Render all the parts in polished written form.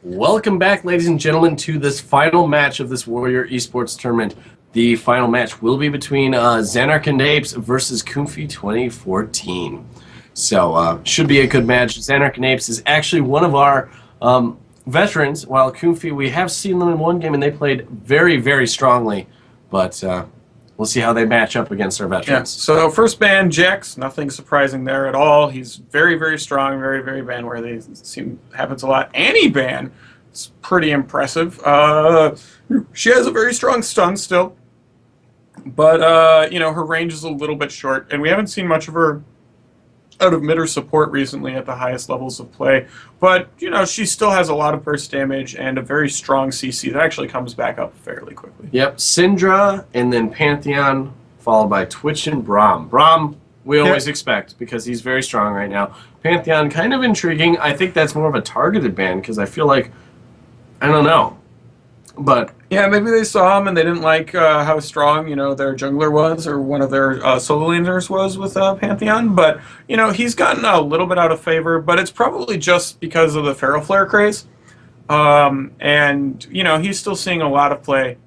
Welcome back, ladies and gentlemen, to this final match of this Warrior Esports tournament. The final match will be between ZanarkAndApes versus Comfy 2014. So, should be a good match. ZanarkAndApes is actually one of our veterans, while Comfy, we have seen them in one game, and they played very, very strongly. But we'll see how they match up against our veterans. Yeah. So first ban, Jax. Nothing surprising there at all. He's very, very strong, very, very ban-worthy. Happens a lot. Annie ban. It's pretty impressive. She has a very strong stun still, but her range is a little bit short, and we haven't seen much of her out of mid or support recently at the highest levels of play. But she still has a lot of burst damage and a very strong CC that actually comes back up fairly quickly. Yep, Syndra and then Pantheon, followed by Twitch and Braum. Braum, we always expect because he's very strong right now. Pantheon, kind of intriguing. I think that's more of a targeted ban because I feel like, I don't know, but yeah, maybe they saw him and they didn't like how strong, their jungler was, or one of their solo laners was with Pantheon. But, he's gotten a little bit out of favor, but it's probably just because of the Feral Flare craze. And, he's still seeing a lot of play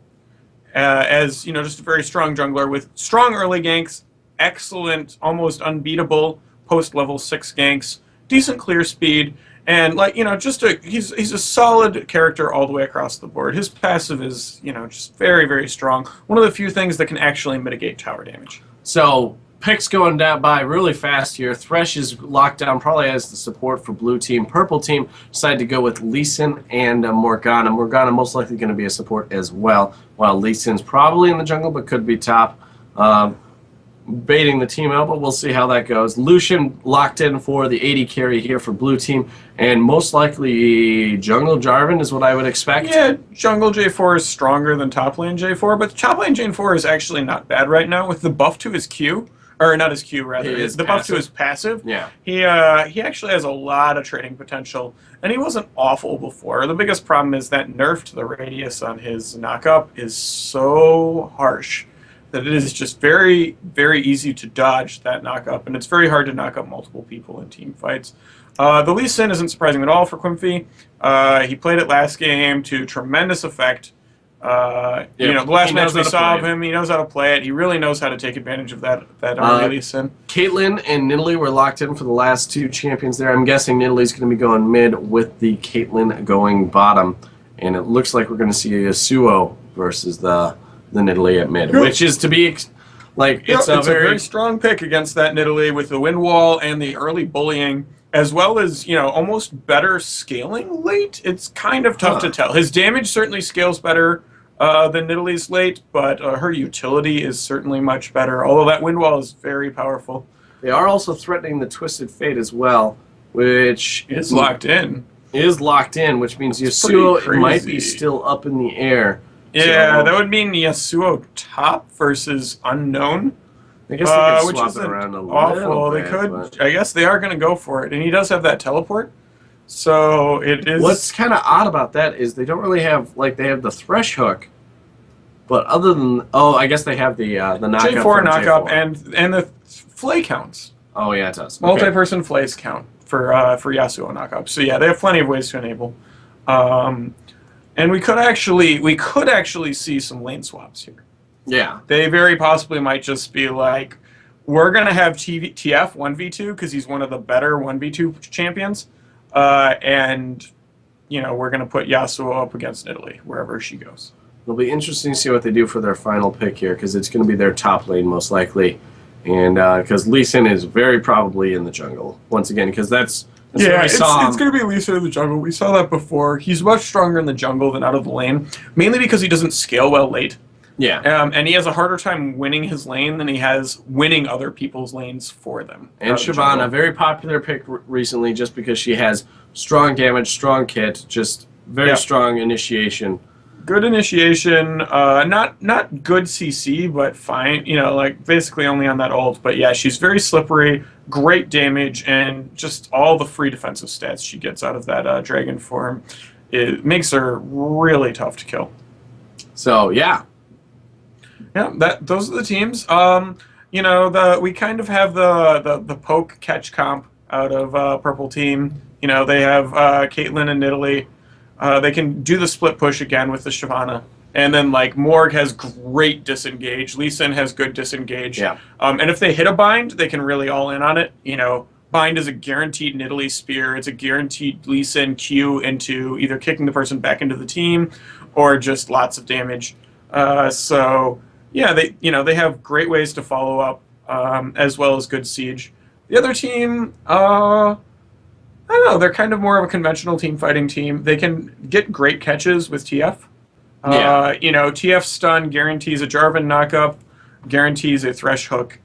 as, just a very strong jungler with strong early ganks, excellent, almost unbeatable post-level 6 ganks, decent clear speed, and he's a solid character all the way across the board. His passive is, just very, very strong. One of the few things that can actually mitigate tower damage. So picks going down by really fast here. Thresh is locked down probably as the support for blue team. Purple team decided to go with Lee Sin and Morgana. Morgana most likely going to be a support as well, while Lee Sin's probably in the jungle but could be top. Baiting the team out, but we'll see how that goes. Lucian locked in for the 80 carry here for blue team, and most likely Jungle Jarvan is what I would expect. Yeah, Jungle J4 is stronger than top lane J4, but top lane J4 is actually not bad right now with the buff to his Q, or not his Q rather, is the buff to his passive. Yeah, he actually has a lot of trading potential, and he wasn't awful before. The biggest problem is that nerf to the radius on his knockup is so harsh that it is just very, very easy to dodge that knockup, and it's very hard to knock up multiple people in team fights. The Lee Sin isn't surprising at all for Quimfy. He played it last game to tremendous effect. The last match we saw of him, he knows how to play it. He really knows how to take advantage of that Lee Sin. Caitlyn and Nidalee were locked in for the last 2 champions there. I'm guessing Nidalee's going to be going mid with the Caitlyn going bottom, and it looks like we're going to see a Yasuo versus the Nidalee at mid, which is to be it's a very strong pick against that Nidalee with the wind wall and the early bullying, as well as almost better scaling late. It's kind of tough to tell. His damage certainly scales better than Nidalee's late, but her utility is certainly much better. Although that wind wall is very powerful. They are also threatening the Twisted Fate as well, which is locked in. Which means Yasuo might be still up in the air. Yeah, so, that would mean Yasuo top versus unknown. I guess they could swap it around a little bit. They could. But I guess they are going to go for it, and he does have that teleport. So it is. What's kind of odd about that is they don't really have they have the Thresh hook, but other than I guess they have the knockup. J4 knockup and the flay counts. Oh yeah, it does. Multi-person flays count for Yasuo knockup. So yeah, they have plenty of ways to enable. And we could actually see some lane swaps here. Yeah. They very possibly might just be like, we're going to have TF 1v2 because he's one of the better 1v2 champions. And, we're going to put Yasuo up against Nidalee wherever she goes. It'll be interesting to see what they do for their final pick here because it's going to be their top lane most likely. And because Lee Sin is very probably in the jungle once again because that's it's going to be Lee Sin in the jungle. We saw that before. He's much stronger in the jungle than out of the lane, mainly because he doesn't scale well late. Yeah. And he has a harder time winning his lane than he has winning other people's lanes for them. And Shyvana, a very popular pick recently just because she has strong damage, strong kit, just very strong initiation. Good initiation, not good CC, but fine. Basically only on that ult. But yeah, she's very slippery, great damage, and just all the free defensive stats she gets out of that dragon form, it makes her really tough to kill. So yeah, those are the teams. We kind of have the poke catch comp out of purple team. They have Caitlyn and Nidalee. They can do the split push again with the Shyvana. And then, like, Morg has great disengage. Lee Sin has good disengage. Yeah. And if they hit a bind, they can really all in on it. You know, bind is a guaranteed Nidalee Spear. It's a guaranteed Lee Sin Q into either kicking the person back into the team or just lots of damage. So, yeah, they have great ways to follow up, as well as good siege. The other team, I don't know, they're kind of more of a conventional team fighting team. They can get great catches with TF. You know, TF stun guarantees a Jarvan knockup, guarantees a Thresh hook,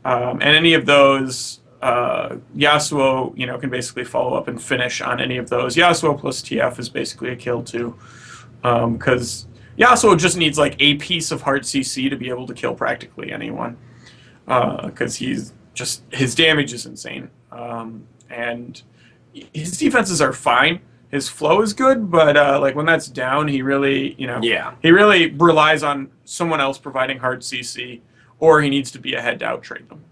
and any of those, Yasuo, you know, can basically follow up and finish on any of those. Yasuo plus TF is basically a kill too, because Yasuo just needs like a piece of heart CC to be able to kill practically anyone, because his damage is insane, and his defenses are fine. His flow is good, but like when that's down, he really, you know, he really relies on someone else providing hard CC, or he needs to be ahead to out-trade them.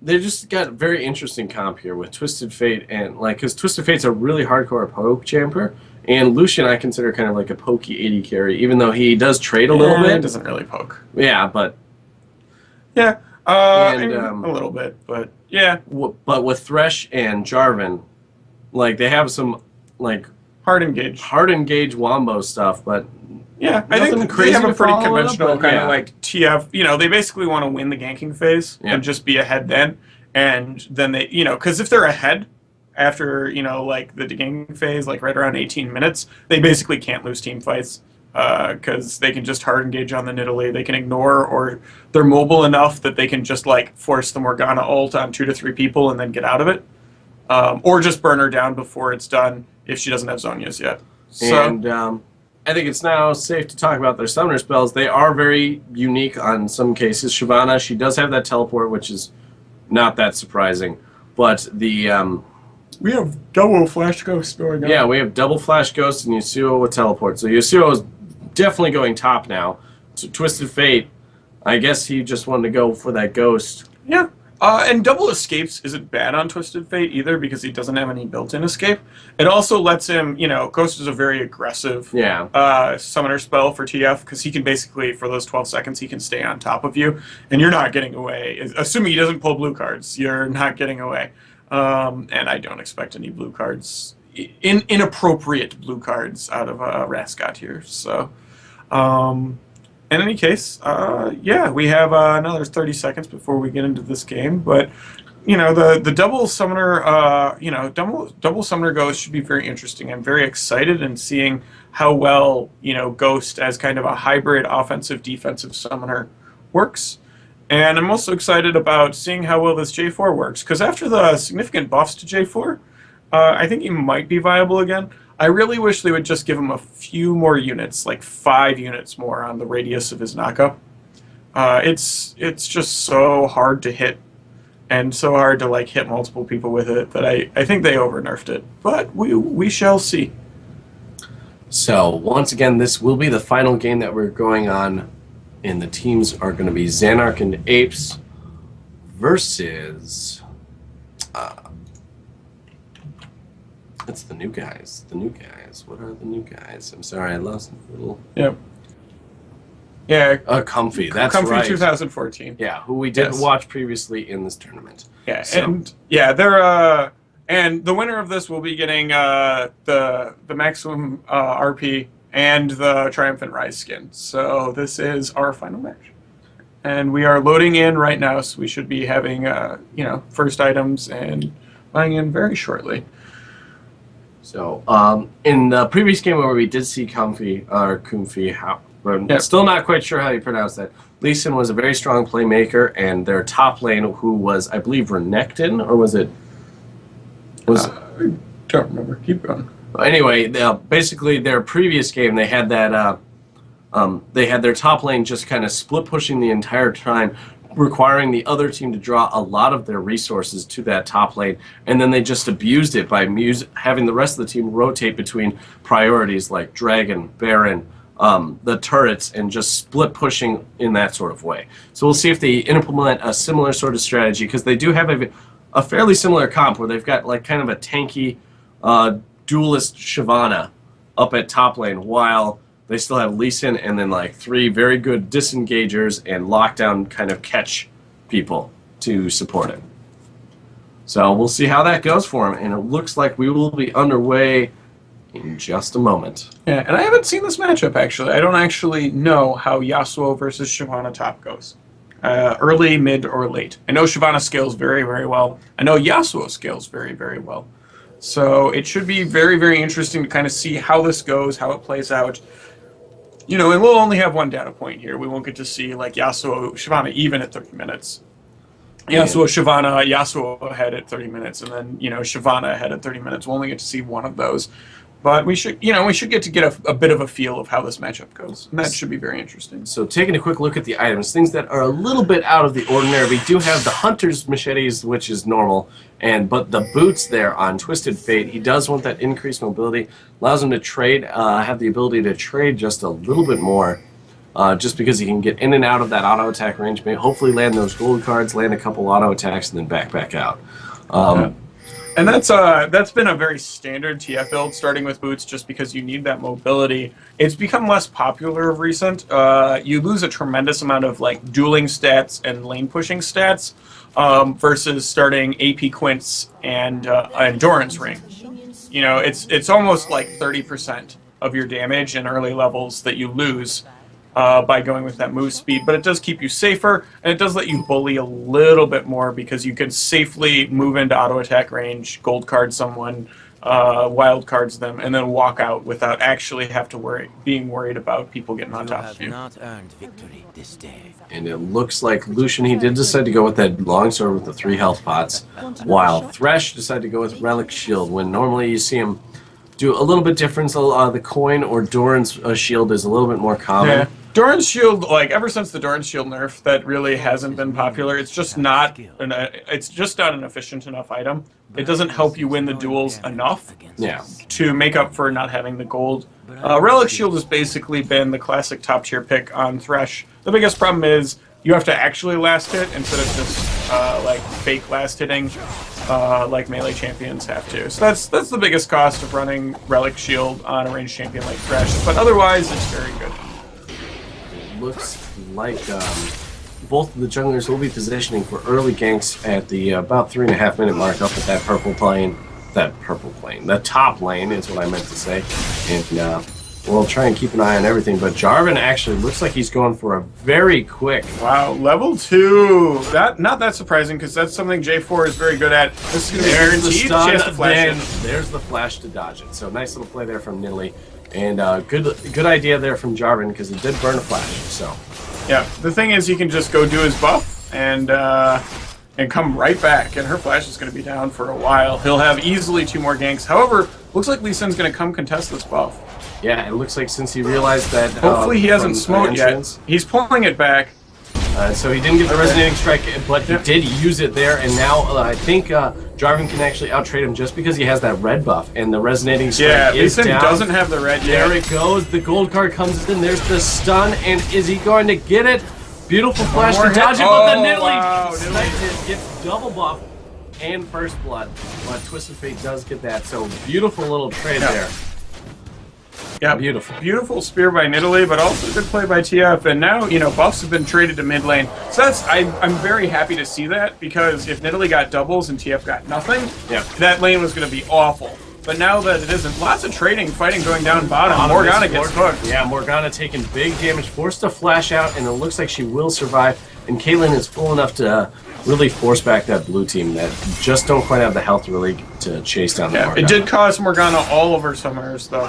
They just got a very interesting comp here with Twisted Fate, and like, because Twisted Fate's a really hardcore poke champer, and Lucian I consider kind of like a pokey 80 carry, even though he does trade a little bit. He doesn't really poke. Yeah, but yeah, a little bit, but yeah. But with Thresh and Jarvan, like they have some like hard engage wombo stuff, but yeah, I think they have a pretty conventional kind of like TF. You know, they basically want to win the ganking phase and just be ahead then, and then they, you know, because if they're ahead after, you know, like the ganking phase, like right around 18 minutes, they basically can't lose team fights because they can just hard engage on the Nidalee. They can ignore, or they're mobile enough that they can just like force the Morgana ult on 2 to 3 people and then get out of it. Or just burn her down before it's done if she doesn't have Zhonya's yet. So, and I think it's now safe to talk about their summoner spells. They are very unique on some cases. Shyvana, she does have that teleport, which is not that surprising. But the we have double Flash Ghost going on. Yeah, we have double Flash Ghost and Yasuo with teleport. So Yasuo is definitely going top now. So Twisted Fate, I guess he just wanted to go for that Ghost. Yeah. And double escapes isn't bad on Twisted Fate either because he doesn't have any built-in escape. It also lets him, you know, Ghost is a very aggressive summoner spell for TF because he can basically, for those 12 seconds, he can stay on top of you and you're not getting away. Assuming he doesn't pull blue cards, you're not getting away. And I don't expect any blue cards, inappropriate blue cards out of Rascot here. So, in any case, yeah, we have another 30 seconds before we get into this game. But, you know, the double summoner, double summoner Ghost should be very interesting. I'm very excited in seeing how well, you know, Ghost as kind of a hybrid offensive-defensive summoner works. And I'm also excited about seeing how well this J4 works. Because after the significant buffs to J4, I think he might be viable again. I really wish they would just give him a few more units, like 5 units more on the radius of his knockup. It's just so hard to hit, and so hard to like hit multiple people with it that I think they over-nerfed it. But we shall see. So once again, this will be the final game that we're going on, and the teams are going to be ZanarkAndApes versus. It's the new guys. The new guys. What are the new guys? I'm sorry, I lost a little. Yep. Yeah. Comfy. That's Comfy right. 2014. Yeah, who we didn't watch previously in this tournament. Yeah, so. And yeah, they're and the winner of this will be getting the maximum RP and the Triumphant Rise skin. So this is our final match, and we are loading in right now. So we should be having you know, first items and buying in very shortly. So, in the previous game where we did see Comfy, I'm still not quite sure how you pronounce that. Lee Sin was a very strong playmaker, and their top lane, who was, I believe, Renekton, or was it? I don't remember. Keep going. Anyway, basically, their previous game, they had that. They had their top lane just kind of split pushing the entire time, requiring the other team to draw a lot of their resources to that top lane, and then they just abused it by having the rest of the team rotate between priorities like Dragon, Baron, the turrets, and just split pushing in that sort of way. So we'll see if they implement a similar sort of strategy, because they do have a fairly similar comp where they've got like kind of a tanky duelist Shyvana up at top lane, while they still have Lee Sin and then like 3 very good disengagers and lockdown kind of catch people to support it. So we'll see how that goes for him, and it looks like we will be underway in just a moment. Yeah, and I haven't seen this matchup, actually. I don't actually know how Yasuo versus Shyvana top goes. Early, mid, or late. I know Shyvana scales very, very well. I know Yasuo scales very, very well. So it should be very, very interesting to kind of see how this goes, how it plays out. You know, and we'll only have one data point here. We won't get to see, like, Yasuo, Shyvana even at 30 minutes. Yasuo, Shyvana, Yasuo ahead at 30 minutes, and then, you know, Shyvana ahead at 30 minutes. We'll only get to see one of those. But we should, we should get a bit of a feel of how this matchup goes. And that should be very interesting. So taking a quick look at the items, things that are a little bit out of the ordinary. We do have the Hunter's Machetes, which is normal, but the boots there on Twisted Fate, he does want that increased mobility. Allows him to trade, have the ability to trade just a little bit more, just because he can get in and out of that auto attack range. Maybe hopefully land those gold cards, land a couple auto attacks, and then back out. And that's been a very standard TF build, starting with boots, just because you need that mobility. It's become less popular of recent. You lose a tremendous amount of like dueling stats and lane pushing stats versus starting AP Quints and Endurance Ring. You know, it's almost like 30% of your damage in early levels that you lose by going with that move speed, but it does keep you safer, and it does let you bully a little bit more because you can safely move into auto attack range, gold card someone, wild cards them, and then walk out without actually being worried about people getting on top of you. Not earned victory this day. And it looks like Lucian, he did decide to go with that longsword with the 3 health pots, while Thresh decided to go with Relic Shield, when normally you see him do a little bit different. The coin or Doran's shield is a little bit more common. Yeah. Doran's Shield, like ever since the Doran's Shield nerf, that really hasn't been popular. It's just not an efficient enough item. It doesn't help you win the duels enough to make up for not having the gold. Relic Shield has basically been the classic top tier pick on Thresh. The biggest problem is you have to actually last hit instead of just like fake last hitting, like melee champions have to. So that's the biggest cost of running Relic Shield on a ranged champion like Thresh. But otherwise, it's very good. Looks like both of the junglers will be positioning for early ganks at the about 3.5 minute mark up at that the top lane is what I meant to say, and we'll try and keep an eye on everything. But Jarvan actually looks like he's going for a very quick. Wow, level 2. Not that surprising because that's something J4 is very good at. This is going to be guaranteed. She has to flash in. There's the flash to dodge it. So nice little play there from Nidalee. And good idea there from Jarvan because he did burn a flash. So yeah, the thing is he can just go do his buff and come right back, and her flash is going to be down for a while. He'll have easily 2 more ganks. However, looks like Lee Sin's going to come contest this buff. Yeah, it looks like since he realized that. Hopefully he hasn't smoked yet. He's pulling it back. So he didn't get the resonating strike, but he did use it there, and now I think Jarvan can actually out-trade him just because he has that red buff, and the resonating strike is down. Doesn't have the red yet. There it goes. The gold card comes in. There's the stun, and is he going to get it? Beautiful flash to dodge it, but the Nidalee gets double buff and first blood. But Twisted Fate does get that, so beautiful little trade there. Yeah, beautiful spear by Nidalee, but also good play by TF. And now, buffs have been traded to mid lane. So I'm very happy to see that, because if Nidalee got doubles and TF got nothing, that lane was going to be awful. But now that it isn't, lots of trading, fighting going down bottom. Morgana gets hooked. Yeah, Morgana taking big damage, forced to flash out, and it looks like she will survive. And Caitlyn is full enough to really force back that blue team that just don't quite have the health really to chase down the Morgana. It did cost Morgana all of her summers, though,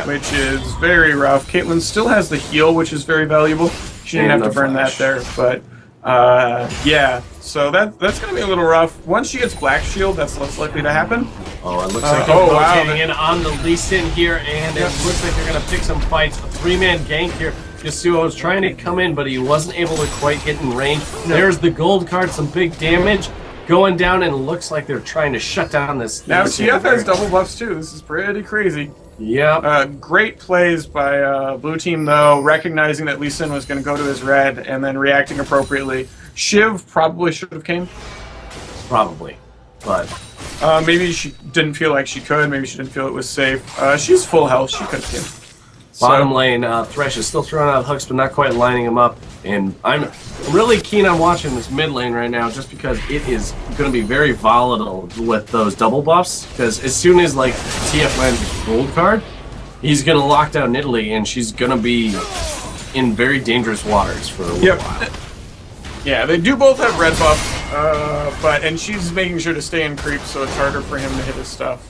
which is very rough. Caitlyn still has the heal, which is very valuable. She didn't have to burn that there, but yeah. So that's going to be a little rough. Once she gets Black Shield, that's less likely to happen. Oh, it looks like they're rotating in on the Lee Sin here, and it looks like they're going to pick some fights. A 3-man gank here. Yasuo was trying to come in, but he wasn't able to quite get in range. There's the gold card, some big damage going down, and it looks like they're trying to shut down this. Now TF has double buffs too. This is pretty crazy. Yeah. Great plays by blue team, though, recognizing that Lee Sin was going to go to his red and then reacting appropriately. Shiv probably should have came. Probably. but Maybe she didn't feel like she could. Maybe she didn't feel it was safe. She's full health. She could have killed. bottom lane, Thresh is still throwing out hooks, but not quite lining him up. And I'm really keen on watching this mid lane right now, just because it is going to be very volatile with those double buffs. Because as soon as like TF lands his gold card, he's going to lock down Italy, and she's going to be in very dangerous waters for a little while. Yeah, they do both have red buff, and she's making sure to stay in creep, so it's harder for him to hit his stuff.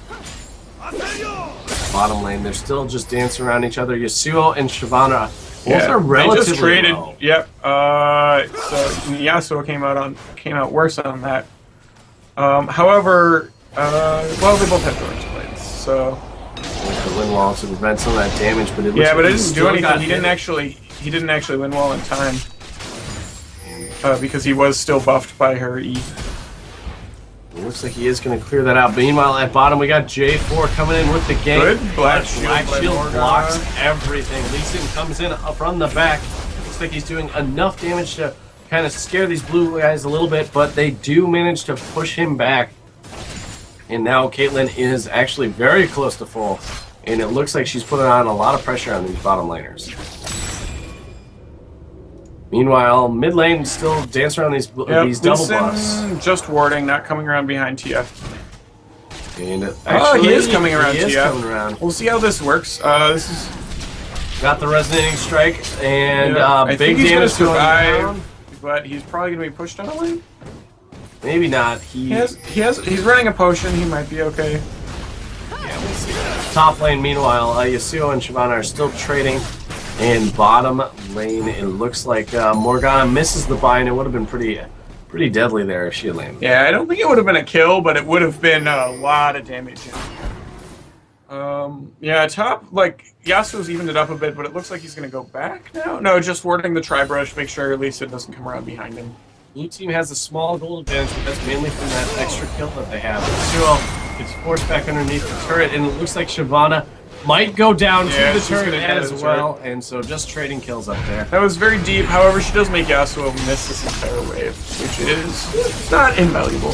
Bottom lane, they're still just dancing around each other. Yasuo and Shyvana both are relatively they just traded. low. Yep. So Yasuo came out worse on that. However, well, they both have Thorns blades, so. The wind wall to prevent some of that damage, but it looks Yeah, but like it didn't do anything. He didn't hit. actually win wall in time. Because he was still buffed by her E. It looks like he is going to clear that out. Meanwhile, at bottom, we got J4 coming in with the gank. Good. Black Shield blocks everything. Lee Sin comes in from the back. Looks like he's doing enough damage to kind of scare these blue guys a little bit, but they do manage to push him back. And now Caitlyn is actually very close to full. And it looks like she's putting on a lot of pressure on these bottom laners. Meanwhile, mid lane still dancing around these double buffs. Just warding, not coming around behind TF. And actually, he is coming around he is TF. coming around. We'll see how this works. This is Got the resonating strike and I big think he's gonna damage going survive, down. but he's probably gonna be pushed out of lane. Maybe not. He's running a potion. He might be okay. Yeah, we'll see. Top lane, meanwhile, Yasuo and Shyvana are still trading. And bottom lane, it looks like Morgana misses the buy, and it would have been pretty deadly there if she had landed. Yeah, I don't think it would have been a kill, but it would have been a lot of damage. Yeah, top, like, Yasuo's evened it up a bit, but it looks like he's going to go back now. No, just warding the tri-brush, make sure Lisa doesn't come around behind him. Blue team has a small gold advantage, but that's mainly from that extra kill that they have. Yasuo gets forced back underneath the turret, and it looks like Shyvana might go down to the turret as well, and so just trading kills up there. That was very deep. However, she does make Yasuo miss this entire wave, which is not invaluable.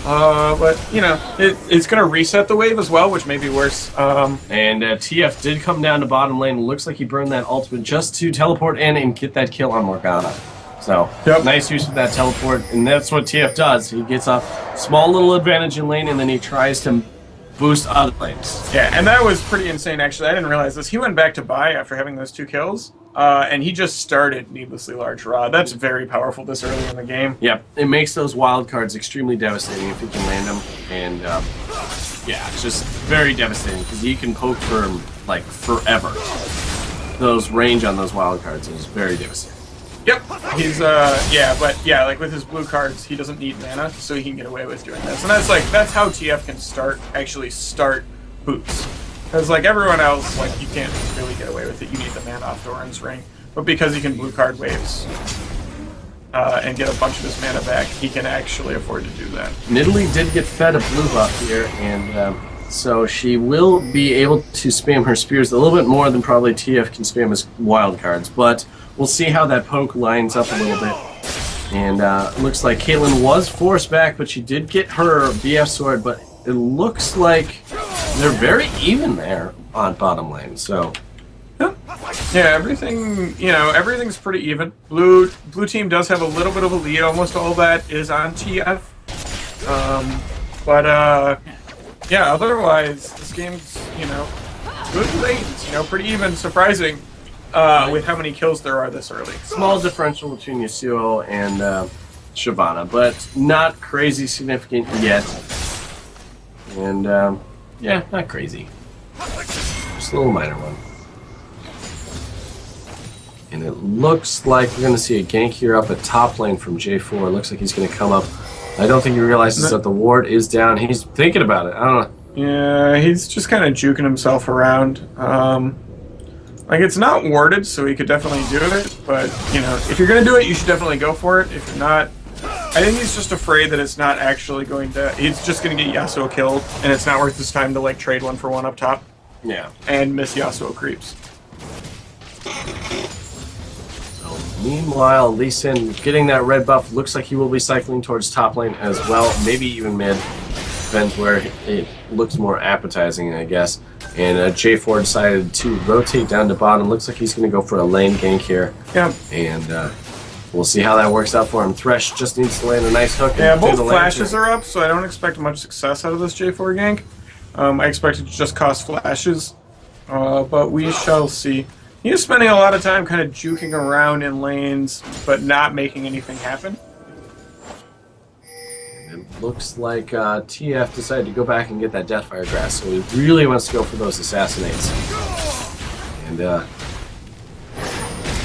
But, you know, it's going to reset the wave as well, which may be worse. And TF did come down to bottom lane. Looks like he burned that ultimate just to teleport in and get that kill on Morgana. So, nice use of that teleport, and that's what TF does. He gets a small little advantage in lane, and then he tries to boost other lanes. Yeah, and that was pretty insane, actually. I didn't realize this. He went back to buy after having those 2 kills, and he just started Needlessly Large Rod. That's very powerful this early in the game. Yep, it makes those wild cards extremely devastating if he can land them, and yeah, it's just very devastating because he can poke for like forever. Those range on those wild cards is very devastating. Yep, he's like with his blue cards, he doesn't need mana, so he can get away with doing this. And that's how TF can start boots. Because like everyone else, like you can't really get away with it. You need the mana off Doran's Ring, but because he can blue card waves and get a bunch of his mana back, he can actually afford to do that. Nidalee did get fed a blue buff here, and so she will be able to spam her spears a little bit more than probably TF can spam his wild cards, but we'll see how that poke lines up a little bit. And it looks like Caitlyn was forced back, but she did get her BF sword, but it looks like they're very even there on bottom lane, so. Yeah, everything's pretty even. Blue team does have a little bit of a lead. Almost all that is on TF. Yeah, otherwise, this game's, good lanes, pretty even, surprising. With how many kills there are this early. Small differential between Yasuo and Shyvana, but not crazy significant yet. And, yeah, not crazy. Just a little minor one. And it looks like we're going to see a gank here up at top lane from J4. It looks like he's going to come up. I don't think he realizes that the ward is down. He's thinking about it. I don't know. Yeah, he's just kind of juking himself around. Like, it's not warded, so he could definitely do it, but, if you're going to do it, you should definitely go for it. If you're not, I think he's just afraid that it's not actually going to, he's just going to get Yasuo killed, and it's not worth his time to, like, trade 1-for-1 up top. Yeah. And miss Yasuo creeps. So, meanwhile, Lee Sin getting that red buff. Looks like he will be cycling towards top lane as well, maybe even mid. depends where it looks more appetizing, I guess. And J4 decided to rotate down to bottom. Looks like he's going to go for a lane gank here. Yeah. And we'll see how that works out for him. Thresh just needs to land a nice hook. Yeah, and do both the flashes lantern. are up, so I don't expect much success out of this J4 gank. I expect it to just cost flashes, but we shall see. He's spending a lot of time kind of juking around in lanes, but not making anything happen. It looks like TF decided to go back and get that Deathfire Grass, so he really wants to go for those Assassinates. And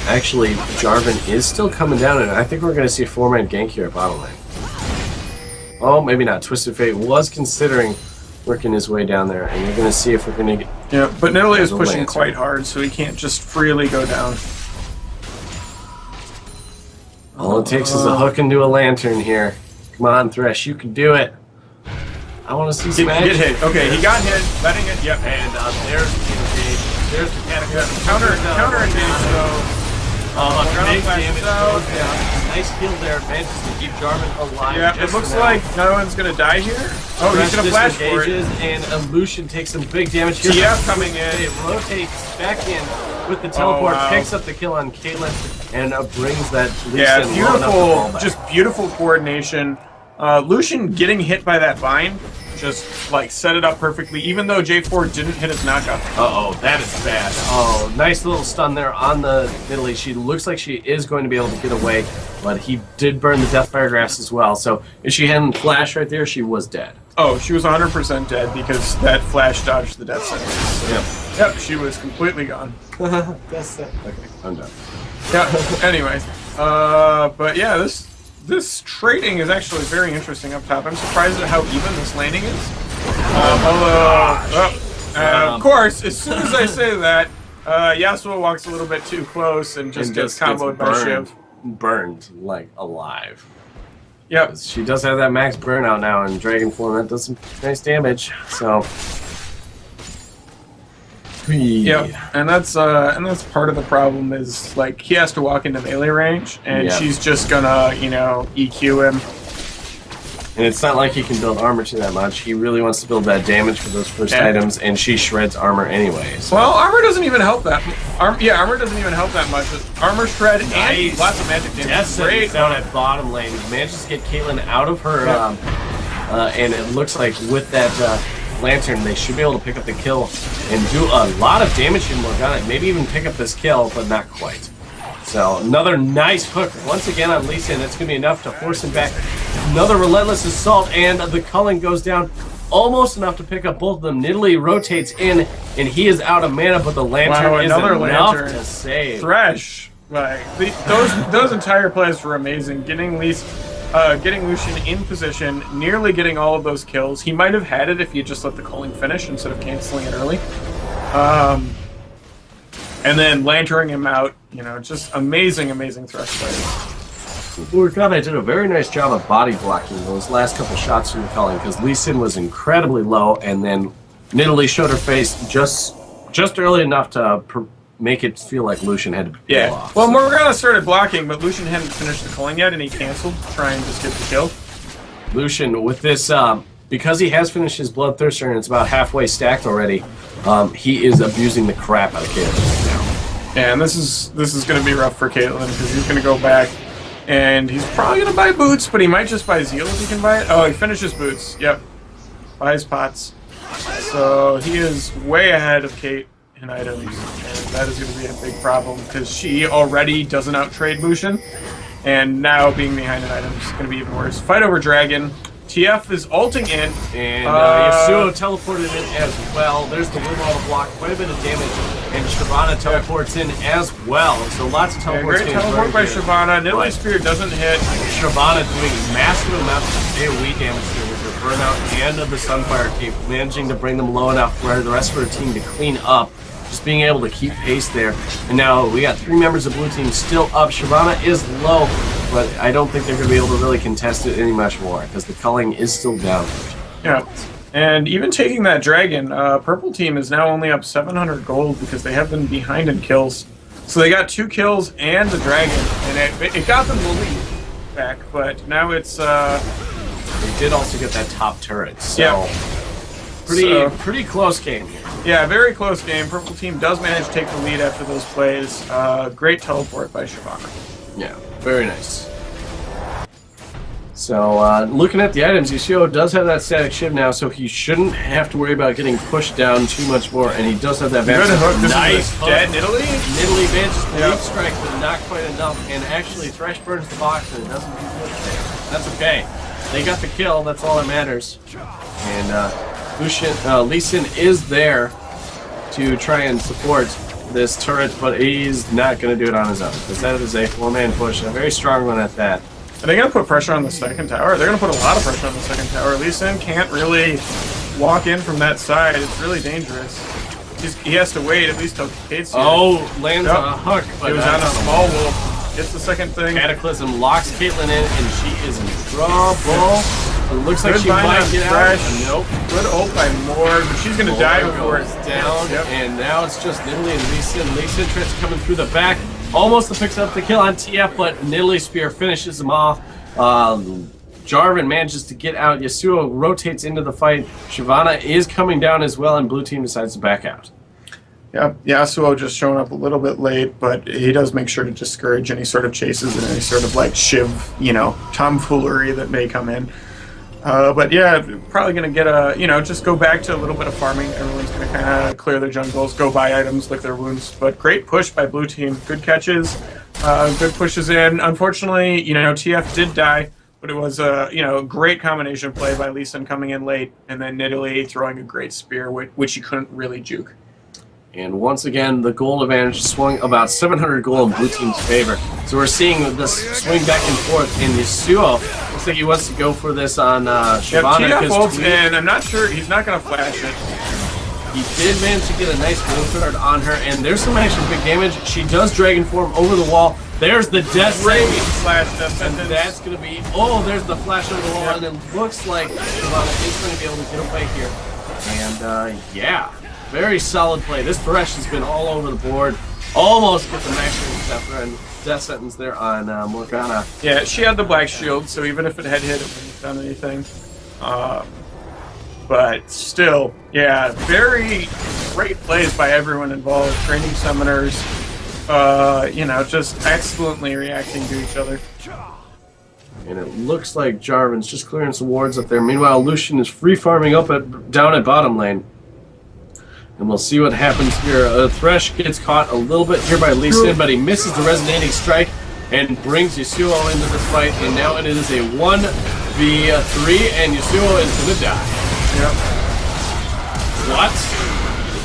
actually, Jarvan is still coming down, and I think we're going to see a 4-man gank here at bottom lane. Oh, maybe not. Twisted Fate was considering working his way down there, and we're going to see if we're going to get... Yeah, but Nidalee is pushing Lantern. quite hard, so he can't just freely go down. All it takes is a hook into a lantern here. Come on, Thresh, you can do it. I want to see some Get action. hit. Okay, he got hit. Letting it. Yep. And there's the engage. There's the cataclysm. Counter engage though. Big flash damage out. goes down. Nice kill there, manages to keep Jarvan alive. Yeah, it just looks now. like no one's gonna die here. Oh, he's gonna flash for it. And Lucian takes some big damage here. TF coming in. It rotates back in with the teleport, wow. picks up the kill on Caitlyn, and brings that Lucian Yeah, low enough to fall beautiful, back. just beautiful coordination. Lucian getting hit by that vine just like set it up perfectly, even though J4 didn't hit his knockout. Uh-oh, that is bad. Oh, nice little stun there on the Nidalee. She looks like she is going to be able to get away, but he did burn the Deathfire Grass as well. So if she hadn't flashed right there, she was dead. Oh, she was 100% dead because that flash dodged the death sentence. Yep, she was completely gone. That's it. Okay, I'm done. Yeah, anyways. But yeah, this trading is actually very interesting up top. I'm surprised at how even this laning is. Of course, as soon as I say that, Yasuo walks a little bit too close and just gets comboed by Shiv. Burned like alive. Yep. She does have that max burnout now in Dragon form. That does some nice damage. So. Yep, and that's part of the problem is like he has to walk into melee range, and she's just gonna EQ him. And it's not like he can build armor to that much. He really wants to build that damage for those first items, and she shreds armor anyway. So. Well, armor doesn't even help that. Armor doesn't even help that much. Armor shred and lots of magic damage. Death Sentence down at bottom lane. He manages to get Caitlyn out of her, and it looks like with that. Lantern, they should be able to pick up the kill and do a lot of damage in Morgana. Maybe even pick up this kill, but not quite. So another nice hook once again on Lee Sin. That's going to be enough to force him back. Another relentless assault, and the culling goes down almost enough to pick up both of them. Nidalee rotates in, and he is out of mana, but the lantern is enough to save. Thresh, like those entire plays were amazing. Getting Lucian in position, nearly getting all of those kills. He might have had it if you just let the culling finish instead of canceling it early. And then lanterning him out, just amazing Thresh plays. Morgana did a very nice job of body blocking those last couple shots from the culling because Lee Sin was incredibly low, and then Nidalee showed her face just early enough to make it feel like Lucian had to peel off. Well, Morgana started blocking, but Lucian hadn't finished the culling yet, and he canceled to try and just get the kill. Lucian, with this, because he has finished his Bloodthirster and it's about halfway stacked already, he is abusing the crap out of Caitlyn right now. Yeah, and this is going to be rough for Caitlyn because he's going to go back, and he's probably going to buy boots, but he might just buy Zeal if he can buy it. Oh, he finishes boots. Yep, buys pots. So he is way ahead of Kate in items, and that is going to be a big problem because she already doesn't outtrade Lucian, and now being behind in items is going to be even worse. Fight over Dragon. TF is ulting in. And Yasuo teleported in as well. There's the Wind Wall to block quite a bit of damage, and Shyvana teleports in as well. So lots of teleports. Great teleport by Shyvana. Nidalee Spear doesn't hit. Shyvana doing massive amounts of AoE damage here with her burnout and of the Sunfire Cape, managing to bring them low enough for the rest of her team to clean up. Just being able to keep pace there. And now we got 3 members of blue team still up. Shyvana is low, but I don't think they're going to be able to really contest it any much more because the culling is still down. Yeah, and even taking that dragon, purple team is now only up 700 gold because they have been behind in kills. So they got 2 kills and the dragon, and it got them the lead back, but now it's They did also get that top turret, so Yeah. pretty close game here. Yeah, very close game. Purple team does manage to take the lead after those plays. Great teleport by Shyvana. Yeah, very nice. So, looking at the items, Yasuo does have that static shiv now, so he shouldn't have to worry about getting pushed down too much more, and he does have that Good hook. This nice is hook. dead Nidalee. Nidalee manages to Yep. lead strike, but not quite enough, and actually Thresh burns the box, and it doesn't do much damage. That's okay. They got the kill, that's all that matters. And, Lee Sin is there to try and support this turret, but he's not going to do it on his own, because that is a 4-man push, a very strong one at that. Are they going to put pressure on the second tower? They're going to put a lot of pressure on the second tower. Lee Sin can't really walk in from that side. It's really dangerous. He has to wait at least till Kate's here. Oh, lands on a hook, but It was on a small wolf. Gets the second thing. Cataclysm locks Caitlyn in, and she is in trouble. It looks like Good she bind might on get Thresh. out. Nope. Good ult by Morg, but she's going to die before Goes it's down, Yep. and now it's just Nidalee and Lee Sin. Lee Sin tries coming through the back, almost picks up the kill on TF, but Nidalee's spear finishes him off. Jarvan manages to get out. Yasuo rotates into the fight. Shyvana is coming down as well, and blue team decides to back out. Yep, Yasuo just showing up a little bit late, but he does make sure to discourage any sort of chases and any sort of like shiv, tomfoolery that may come in. But yeah, probably going to get a, just go back to a little bit of farming. Everyone's going to kind of clear their jungles, go buy items, lick their wounds. But great push by blue team. Good catches, good pushes in. Unfortunately, TF did die, but it was a, great combination play by Lee Sin coming in late, and then Nidalee throwing a great spear, which he couldn't really juke. And once again, the gold advantage swung about 700 gold in blue team's favor. So we're seeing this swing back and forth, and Yasuo looks like he wants to go for this on Shyvana. TF ults in. I'm not sure. He's not going to flash it. He did manage to get a nice gold card on her, and there's some actual big damage. She does dragon form over the wall. There's the death sentence. Slash death sentence. And that's going to be... Oh, there's the flash over the wall, and it looks like Shyvana is going to be able to get away here. And, yeah. Very solid play. This Thresh has been all over the board. Almost get the maximum Zephyr and death sentence there on Morgana. Yeah, she had the black shield, so even if it had hit, it wouldn't have done anything. But still, yeah, very great plays by everyone involved. Training summoners, just excellently reacting to each other. And it looks like Jarvan's just clearing some wards up there. Meanwhile, Lucian is free farming down at bottom lane. And we'll see what happens here. Thresh gets caught a little bit here by Lee Sin, but he misses the resonating strike and brings Yasuo into this fight. And now it is a 1v3, and Yasuo is going to die. Yep. What?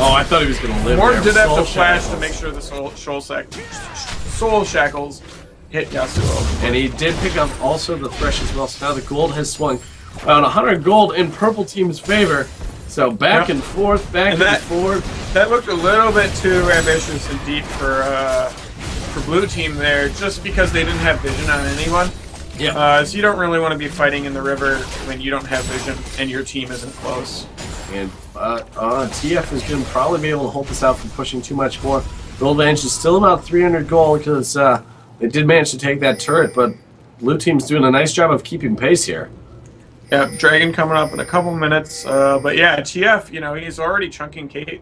Oh, I thought he was going to live Morg there. did have Soul to flash shackles. to make sure the soul shackles hit Yasuo. And he did pick up also the Thresh as well. So now the gold has swung about 100 gold in purple team's favor. So back and forth, back and forth. That looked a little bit too ambitious and deep for blue team there, just because they didn't have vision on anyone. Yeah. So you don't really want to be fighting in the river when you don't have vision and your team isn't close. And TF is going to probably be able to hold this out from pushing too much more. Gold advantage is still about 300 gold because they did manage to take that turret, but blue team's doing a nice job of keeping pace here. Yeah, Dragon coming up in a couple minutes. But yeah, TF, he's already chunking Kate.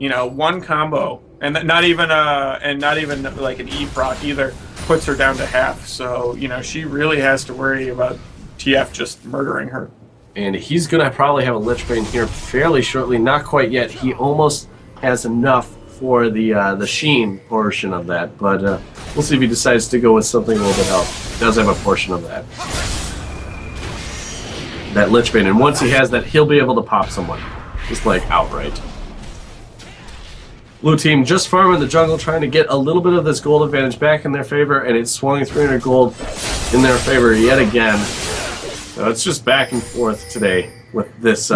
One combo, and not even like an E proc either, puts her down to half. So she really has to worry about TF just murdering her. And he's going to probably have a Lich Bane here fairly shortly. Not quite yet. He almost has enough for the Sheen portion of that, but we'll see if he decides to go with something a little bit else. He does have a portion of that. That Lich Bane, and once he has that, he'll be able to pop someone, just like outright. Blue team just farming the jungle, trying to get a little bit of this gold advantage back in their favor, and it's swung 300 gold in their favor yet again. So it's just back and forth today with this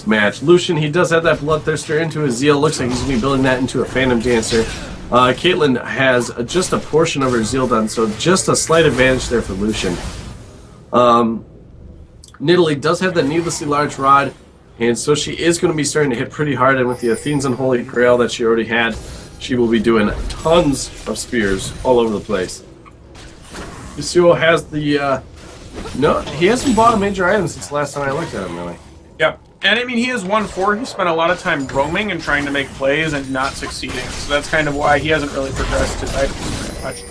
match. Lucian, he does have that Bloodthirster into his Zeal. Looks like he's going to be building that into a Phantom Dancer. Caitlyn has just a portion of her Zeal done, so just a slight advantage there for Lucian. Nidalee does have the needlessly large rod, and so she is going to be starting to hit pretty hard, and with the Athene's Unholy Grail that she already had, she will be doing tons of spears all over the place. Yasuo has the No, he hasn't bought a major item since the last time I looked at him, really. Yep. And I mean, he is 1-4. He spent a lot of time roaming and trying to make plays and not succeeding. So that's kind of why he hasn't really progressed his items very much.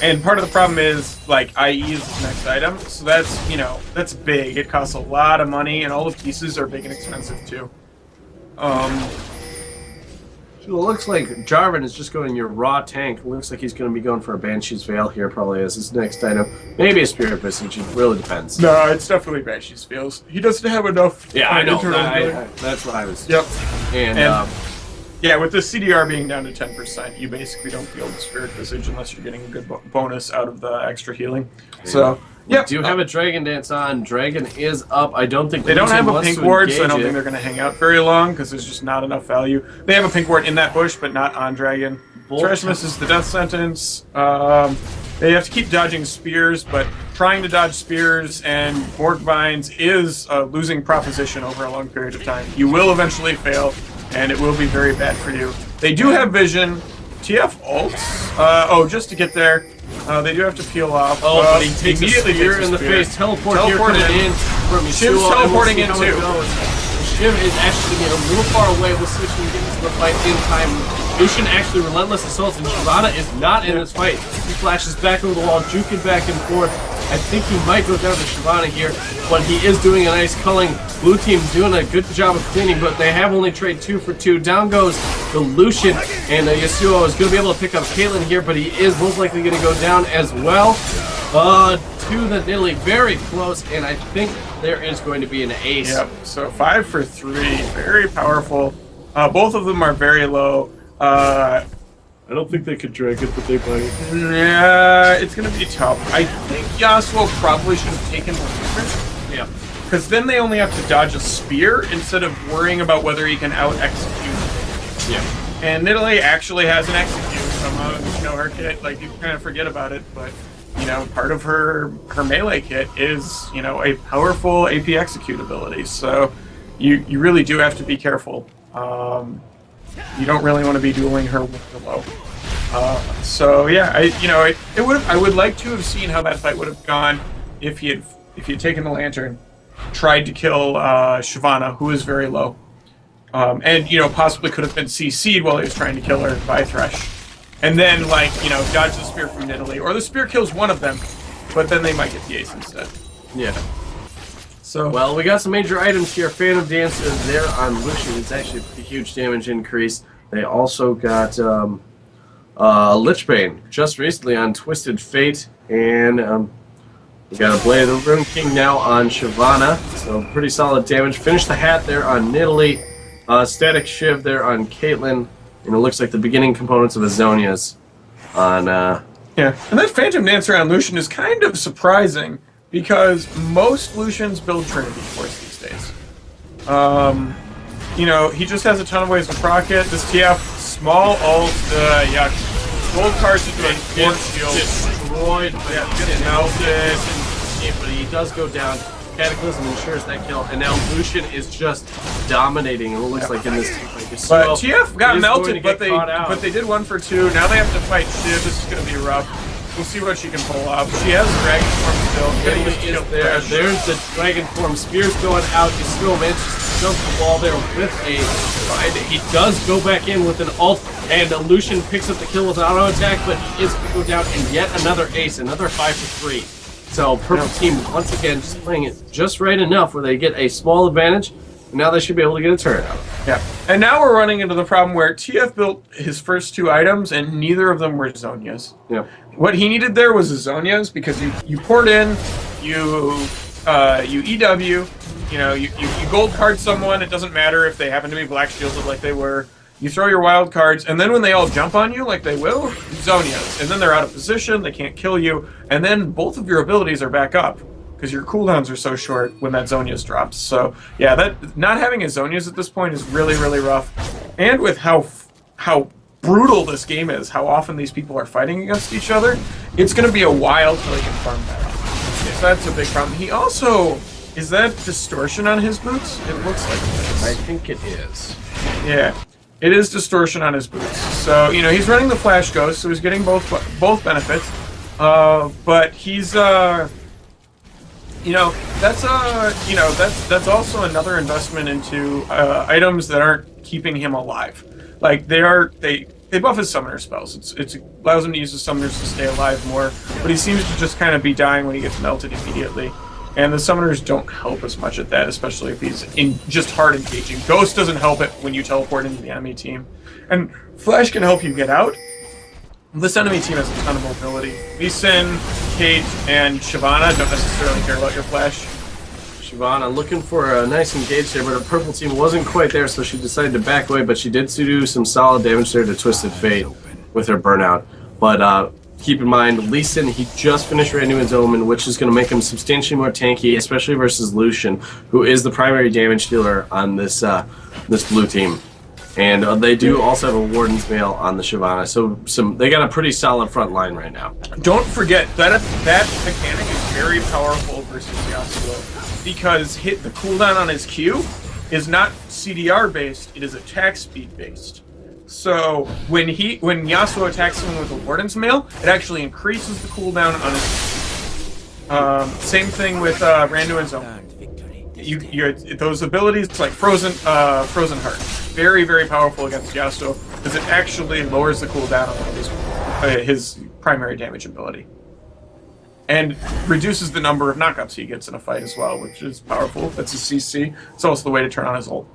And part of the problem is, like, IE is his next item. So that's, you know, that's big. It costs a lot of money, and all the pieces are big and expensive, too. So it looks like Jarvan is just going your raw tank. It looks like he's going to be going for a Banshee's Veil here, probably as his next item. Maybe a Spirit Visage. It really depends. No, it's definitely Banshee's Veils. He doesn't have enough. Yeah, I know. internal That's what I was. Yep. And yeah, with the CDR being down to 10%, you basically don't feel the Spirit Visage unless you're getting a good bonus out of the extra healing. So, we do have a Dragon Dance on. Dragon is up. I don't think they don't have a pink ward, so I don't think it. they're going to hang out very long because there's just not enough value. They have a pink ward in that bush, but not on Dragon. Trash misses the death sentence. They have to keep dodging spears, but trying to dodge spears and Morg Vines is a losing proposition over a long period of time. You will eventually fail, and it will be very bad for you. They do have vision. TF ults. Just to get there. They do have to peel off. But he takes immediately spear in the face. Teleport here coming in from Shiv's teleporting in too. Shiv is actually getting a little far away. We'll see if we can get into the fight in time. Lucian actually relentless assaults, and Shyvana is not in this fight. He flashes back over the wall, juking back and forth. I think he might go down to Shyvana here, but he is doing a nice culling. Blue team doing a good job of cleaning, but they have only traded 2 for 2. Down goes the Lucian, and Yasuo is going to be able to pick up Caitlyn here, but he is most likely going to go down as well. To the Nidalee, very close, and I think there is going to be an ace. Yep, so 5 for 3, very powerful. Both of them are very low. I don't think they could drag it, but they might. Yeah, it's going to be tough. I think Yasuo probably should have taken the Lantern. Yeah. Because then they only have to dodge a spear instead of worrying about whether he can out-execute. Yeah. And Nidalee actually has an execute. Her kit, like, you kind of forget about it, but, part of her melee kit is, a powerful AP execute ability. So you really do have to be careful. You don't really want to be dueling her with the low. So yeah, I would like to have seen how that fight would have gone if he had taken the Lantern, tried to kill Shyvana, who is very low, and possibly could have been CC'd while he was trying to kill her by Thresh, and then dodge the spear from Nidalee, or the spear kills one of them, but then they might get the ace instead. Yeah. So well, we got some major items here. Phantom Dance is there on Lucian. It's actually a pretty huge damage increase. They also got Lichbane just recently on Twisted Fate, and we got a Blade of the Rune King now on Shyvana, so pretty solid damage. Finish the hat there on Nidalee, Static Shiv there on Caitlyn, and it looks like the beginning components of Azonia's on. Yeah, and that Phantom Dancer on Lucian is kind of surprising because most Lucians build Trinity Force these days. He just has a ton of ways to proc it. This TF small ult, gold cards into a force shield. Destroyed, Gets melted. But he does go down. Cataclysm ensures that kill, and now Lucian is just dominating. It looks like in this team fight. But TF got melted, but they did 1 for 2. Now they have to fight Shiv. This is going to be rough. We'll see what she can pull off. She has Dragon Form still. Is there. There's the Dragon Form. Spear's going out. He still manages to jump the wall there with a fight. He does go back in with an ult, and Lucian picks up the kill with an auto attack, but he is going to go down, and yet another ace, another 5 for 3. So Purple Team once again just playing it just right enough where they get a small advantage, and now they should be able to get a turn out. Yeah, and now we're running into the problem where TF built his first 2 items, and neither of them were Zonias. Yeah. What he needed there was a Zonias because you poured in, you EW, you gold card someone. It doesn't matter if they happen to be black shielded like they were. You throw your wild cards, and then when they all jump on you like they will, Zonias. And then they're out of position, they can't kill you, and then both of your abilities are back up, because your cooldowns are so short when that Zonias drops. So, yeah, that not having a Zonias at this point is really, really rough. And with how brutal this game is, how often these people are fighting against each other, it's going to be a while till he can farm that. So that's a big problem. He also... Is that distortion on his boots? It looks like it is. I think it is. Yeah. It is distortion on his boots. So, he's running the Flash Ghost, so he's getting both benefits. But he's that's also another investment into items that aren't keeping him alive. Like they buff his summoner spells. It allows him to use his summoners to stay alive more, but he seems to just kind of be dying when he gets melted immediately. And the summoners don't help as much at that, especially if he's in just hard engaging. Ghost doesn't help it when you teleport into the enemy team, and Flash can help you get out. This enemy team has a ton of mobility. Lee Sin, Kate, and Shyvana don't necessarily care about your Flash. Shyvana looking for a nice engage there, but her purple team wasn't quite there, so she decided to back away, but she did do some solid damage there to Twisted Fate with her burnout. But keep in mind, Lee Sin, he just finished Randuin's Omen, which is going to make him substantially more tanky, especially versus Lucian, who is the primary damage dealer on this blue team. And they do also have a Warden's Mail on the Shyvana, so they got a pretty solid front line right now. Don't forget that mechanic is very powerful versus Yasuo, because the cooldown on his Q is not CDR based; it is attack speed based. So when Yasuo attacks someone with a Warden's Mail, it actually increases the cooldown on his. Same thing with Randuin's Omen. Those abilities like Frozen Heart, very, very powerful against Yasuo because it actually lowers the cooldown on his primary damage ability, and reduces the number of knockouts he gets in a fight as well, which is powerful. That's a CC. It's also the way to turn on his ult.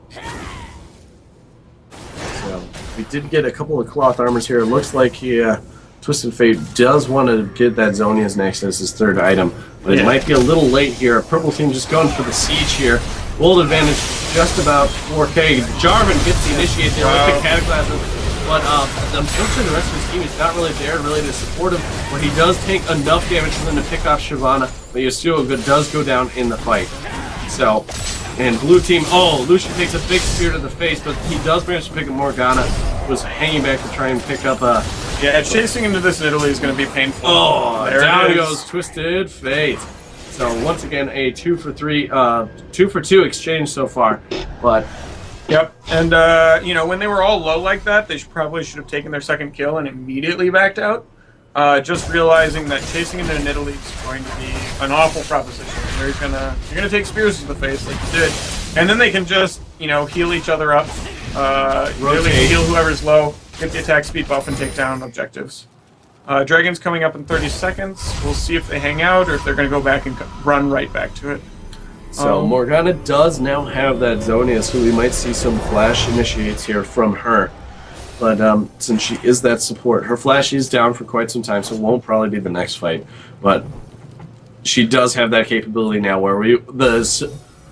So we did get a couple of cloth armors here. It looks like Twisted Fate does want to get that Zonia's next as his third item, but it might be a little late here. Purple team just going for the siege here. Gold advantage just about 4K. Jarvan gets the initiate there with the Cataclysm, but unfortunately the rest of his team is not really there really to support him, where he does take enough damage for them to pick off Shyvana, but Yasuo does go down in the fight. So, and blue team, Lucian takes a big spear to the face, but he does manage to pick up Morgana, who was hanging back to try and pick up Yeah, chasing into this in Italy is going to be painful. There down goes Twisted Fate. So once again, a 2 for 2 exchange so far. But yep, and when they were all low like that, they probably should have taken their second kill and immediately backed out. Just realizing that chasing into an Italy is going to be an awful proposition. You're gonna take spears to the face like you did, and then they can just heal each other up, really heal whoever's low, get the attack speed buff, and take down objectives. Dragon's coming up in 30 seconds. We'll see if they hang out or if they're going to go back and run right back to it. So Morgana does now have that Zonia, so we might see some flash initiates here from her. But since she is that support, her flash is down for quite some time, so it won't probably be the next fight. But she does have that capability now where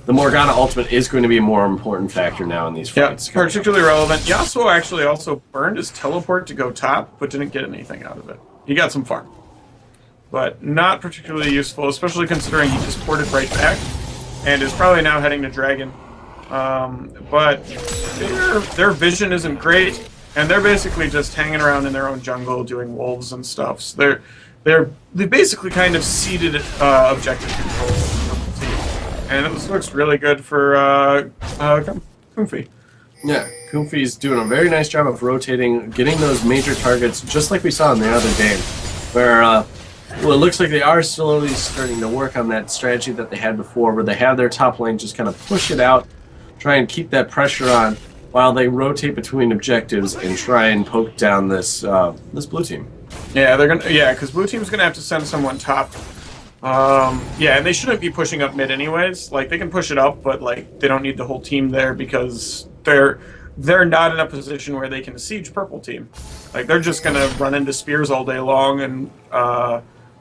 the Morgana ultimate is going to be a more important factor now in these fights. Yeah, particularly relevant. Yasuo actually also burned his teleport to go top, but didn't get anything out of it. He got some farm, but not particularly useful, especially considering he just ported right back and is probably now heading to Dragon. But their vision isn't great, and they're basically just hanging around in their own jungle doing wolves and stuff. So they basically kind of ceded objective control. And it looks really good for Comfy. Yeah, Comfy's doing a very nice job of rotating, getting those major targets, just like we saw in the other game, where it looks like they are slowly starting to work on that strategy that they had before, where they have their top lane just kind of push it out, try and keep that pressure on, while they rotate between objectives and try and poke down this blue team. Yeah, because blue team's gonna have to send someone top. And they shouldn't be pushing up mid anyways. Like, they can push it up, but like they don't need the whole team there because they're not in a position where they can siege purple team. Like, they're just gonna run into spears all day long, and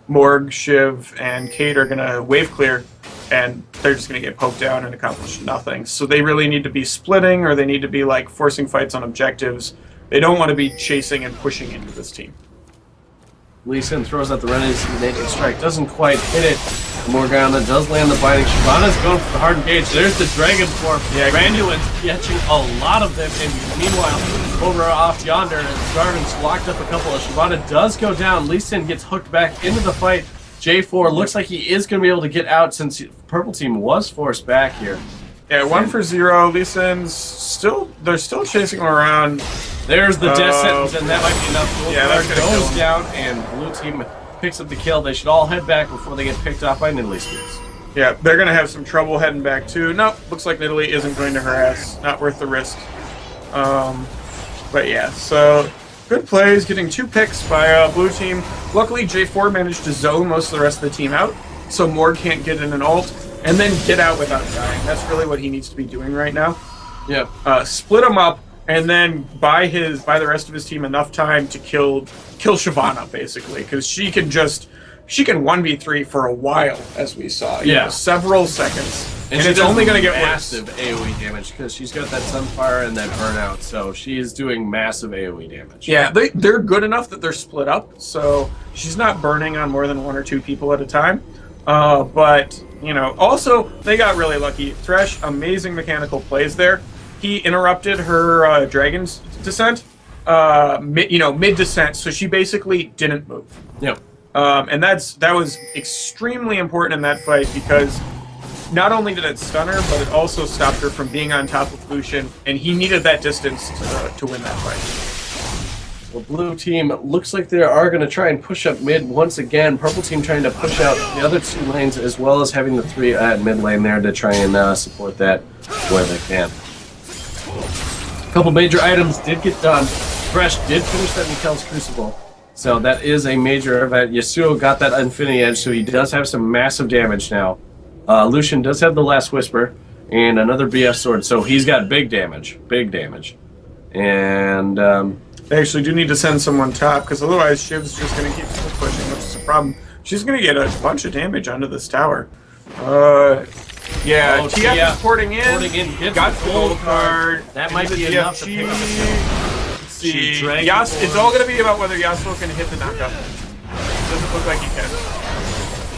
Morg, Shiv, and Kate are gonna wave clear, and they're just gonna get poked down and accomplish nothing. So they really need to be splitting, or they need to be like forcing fights on objectives. They don't want to be chasing and pushing into this team. Lee Sin throws out the Renegade Strike, doesn't quite hit it. Morgana does land the binding. Shyvana's going for the hard engage. There's the Dragon Form. Yeah, Randuin's catching a lot of them. And meanwhile, over off yonder, Jarvan's locked up a couple of. Shyvana does go down. Lee Sin gets hooked back into the fight. J4 looks like he is going to be able to get out since Purple Team was forced back here. Yeah, 1 for 0. Lee Sin's they're still chasing him around. There's the death sentence, and that might be enough. Yeah, that's gonna goes kill him. down, and blue team picks up the kill. They should all head back before they get picked off by Nidalee Spears. Yeah, they're going to have some trouble heading back too. Nope, looks like Italy isn't going to harass. Not worth the risk. But yeah, so good plays, getting 2 picks by blue team. Luckily, J4 managed to zone most of the rest of the team out, so Morg can't get in an ult, and then get out without dying. That's really what he needs to be doing right now. Yeah. Split them up, and then buy the rest of his team enough time to kill Shyvana, basically, because she can 1v3 for a while, as we saw. You know, several seconds. And it's only going to get massive AoE damage because she's got that Sunfire and that Burnout, so she is doing massive AoE damage. Yeah, they're good enough that they're split up, so she's not burning on more than 1 or 2 people at a time. But, you know, also, they got really lucky. Thresh, amazing mechanical plays there. He interrupted her Dragon's descent, mid-descent, so she basically didn't move. Yep. And that was extremely important in that fight because not only did it stun her, but it also stopped her from being on top of Lucian, and he needed that distance to win that fight. Well, blue team looks like they are going to try and push up mid once again. Purple team trying to push out the other 2 lanes as well as having the 3 at mid lane there to try and support that where they can. A couple major items did get done. Thresh did finish that Mikhail's Crucible. So that is a major event. Yasuo got that Infinity Edge, so he does have some massive damage now. Lucian does have the Last Whisper and another BF Sword, so he's got big damage. Big damage. And they actually do need to send someone top, because otherwise Shiv's just going to keep pushing, which is a problem. She's going to get a bunch of damage onto this tower. Yeah, TF is porting in. Got the gold card. That might be enough to pick up the kill. It's all going to be about whether Yasuo can hit the knockup. Doesn't look like he can.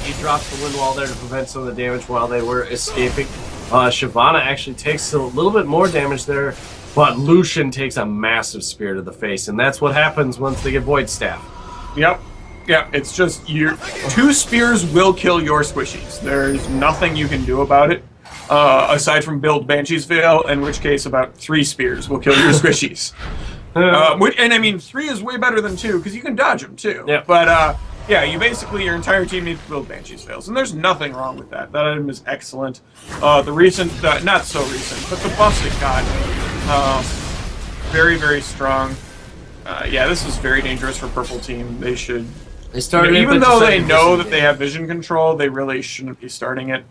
He drops the wind wall there to prevent some of the damage while they were escaping. Shyvana actually takes a little bit more damage there, but Lucian takes a massive spear to the face, and that's what happens once they get Void Staff. Yep. Yeah, it's just 2 spears will kill your squishies. There's nothing you can do about it, aside from build Banshee's Veil, in which case about 3 spears will kill your squishies. And I mean, 3 is way better than 2, because you can dodge them too. Yeah. But yeah, your entire team needs to build Banshee's Veils, and there's nothing wrong with that. That item is excellent. The recent, not so recent, but the buffs it got, very, very strong. Yeah, this is very dangerous for purple team. They should... even though they know that they have vision control, they really shouldn't be starting it.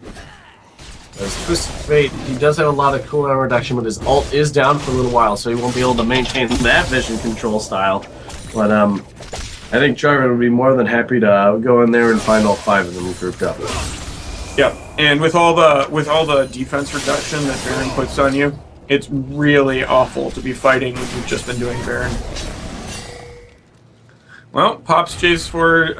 As Twisted Fate, he does have a lot of cooldown reduction, but his ult is down for a little while, so he won't be able to maintain that vision control style. But I think Jarvan would be more than happy to go in there and find all 5 of them grouped up. Yep, and with all the defense reduction that Baron puts on you, it's really awful to be fighting when you've just been doing Baron. Well, Pops chased for,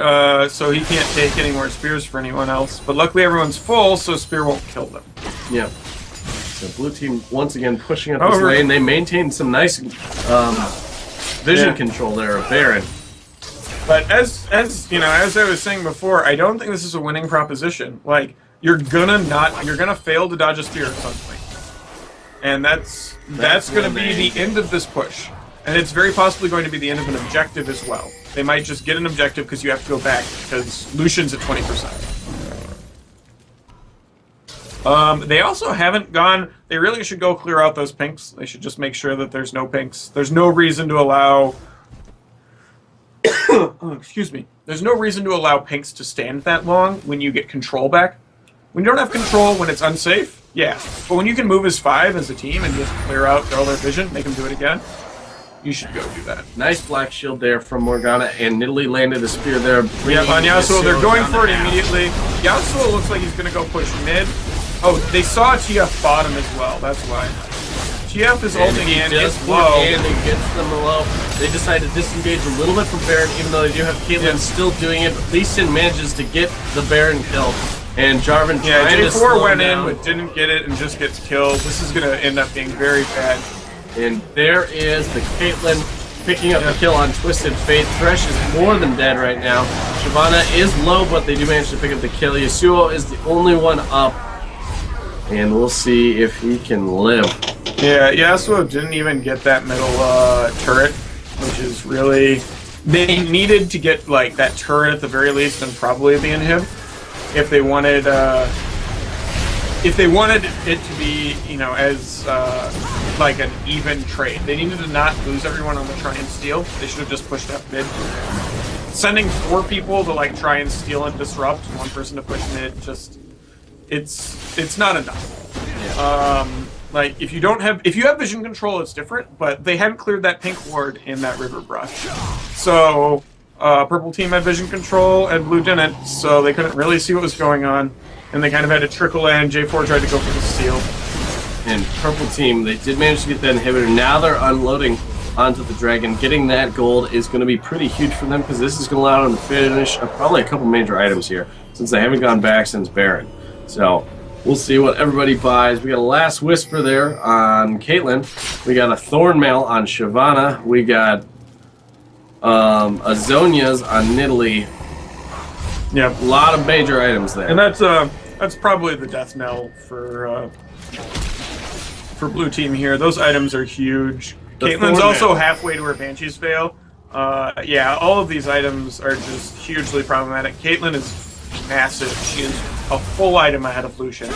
so he can't take any more spears for anyone else. But luckily everyone's full, so spear won't kill them. Yeah. So blue team once again pushing up this lane. They maintain some nice vision control there of Baron. But as I was saying before, I don't think this is a winning proposition. Like, you're gonna fail to dodge a spear at some point. And that's gonna be the end of this push. And it's very possibly going to be the end of an objective as well. They might just get an objective because you have to go back, because Lucian's at 20%. They also haven't gone... They really should go clear out those pinks. They should just make sure that there's no pinks. There's no reason to allow... excuse me. There's no reason to allow pinks to stand that long when you get control back. When you don't have control, when it's unsafe, yeah. But when you can move as 5 as a team and just clear out all their vision, make them do it again, you should go do that. Nice black shield there from Morgana, and Nidalee landed a spear there. Yeah, on Yasuo, they're going for it immediately. Yasuo looks like he's going to go push mid. Oh, they saw TF bottom as well, that's why. TF is ulting in, it's low. And he gets them low. They decide to disengage a little bit from Baron, even though they do have Caitlyn still doing it. But Lee Sin manages to get the Baron kill. And Jarvan trying to slow J4 went down. in, but didn't get it and just gets killed. This is going to end up being very bad. And there is the Caitlyn picking up the kill on Twisted Fate. Thresh is more than dead right now. Shyvana is low, but they do manage to pick up the kill. Yasuo is the only one up. And we'll see if he can live. Yeah, Yasuo didn't even get that middle turret, which is really... They needed to get like that turret at the very least and probably the inhib if they wanted if they wanted it to be, as like an even trade, they needed to not lose everyone on the try and steal. They should have just pushed up mid. Sending 4 people to like try and steal and disrupt, 1 person to push mid, just it's not enough. Yeah. Like if you have vision control, it's different. But they hadn't cleared that pink ward in that river brush, so purple team had vision control and blue didn't, so they couldn't really see what was going on. And they kind of had to trickle in. J4 tried to go for the steal. And purple team, they did manage to get that inhibitor. Now they're unloading onto the dragon. Getting that gold is going to be pretty huge for them because this is going to allow them to finish probably a couple major items here since they haven't gone back since Baron. So we'll see what everybody buys. We got a last whisper there on Caitlyn. We got a Thornmail on Shyvana. We got a Zhonya's on Nidalee. Yeah, a lot of major items there. And that's probably the death knell for blue team here. Those items are huge. Caitlyn's also halfway to her Banshee's Veil. Yeah, all of these items are just hugely problematic. Caitlyn is massive. She is a full item ahead of Lucian.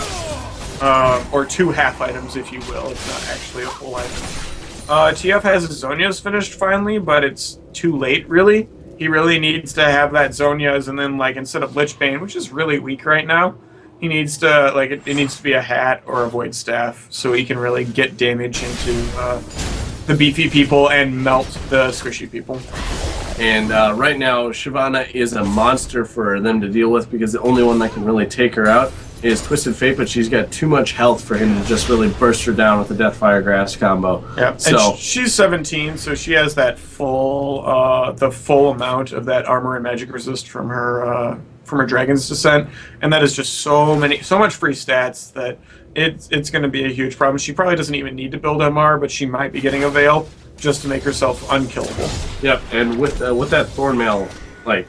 Or 2 half items, if you will. It's not actually a full item. TF has his Zhonya's finished finally, but it's too late, really. He really needs to have that Zhonya's, and then, like, instead of Lichbane, which is really weak right now, he needs to, like, it needs to be a hat or a Void Staff, so he can really get damage into the beefy people and melt the squishy people. And right now, Shyvana is a monster for them to deal with because the only one that can really take her out is Twisted Fate, but she's got too much health for him to just really burst her down with the Deathfire Grass combo. Yeah, so, and she's 17, so she has that full, the full amount of that armor and magic resist from her Dragon's Descent, and that is just so much free stats that it's going to be a huge problem. She probably doesn't even need to build MR, but she might be getting a Veil just to make herself unkillable. Yep, and with that Thornmail, like,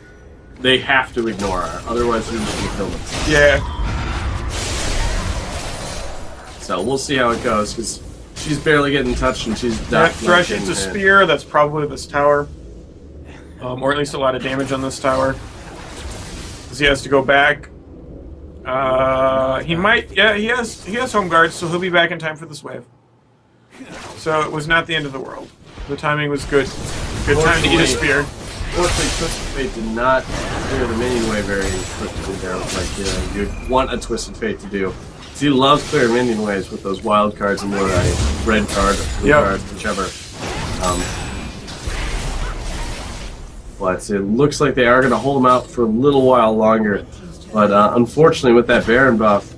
they have to ignore her, otherwise they're just going to kill them. Yeah. So we'll see how it goes, because she's barely getting touched and she's not. Thresh hits a spear, that's probably this tower. Or at least a lot of damage on this tower. Because he has to go back. He might, yeah, he has home guards, so he'll be back in time for this wave. So it was not the end of the world. The timing was good. Good time to eat a spear. Fortunately, Twisted Fate did not clear the minion wave very quickly there, like you'd want a Twisted Fate to do. He loves clearing minion waves with those wild cards and a red card, or blue card, whichever. But it looks like they are going to hold him out for a little while longer. But unfortunately, with that Baron buff,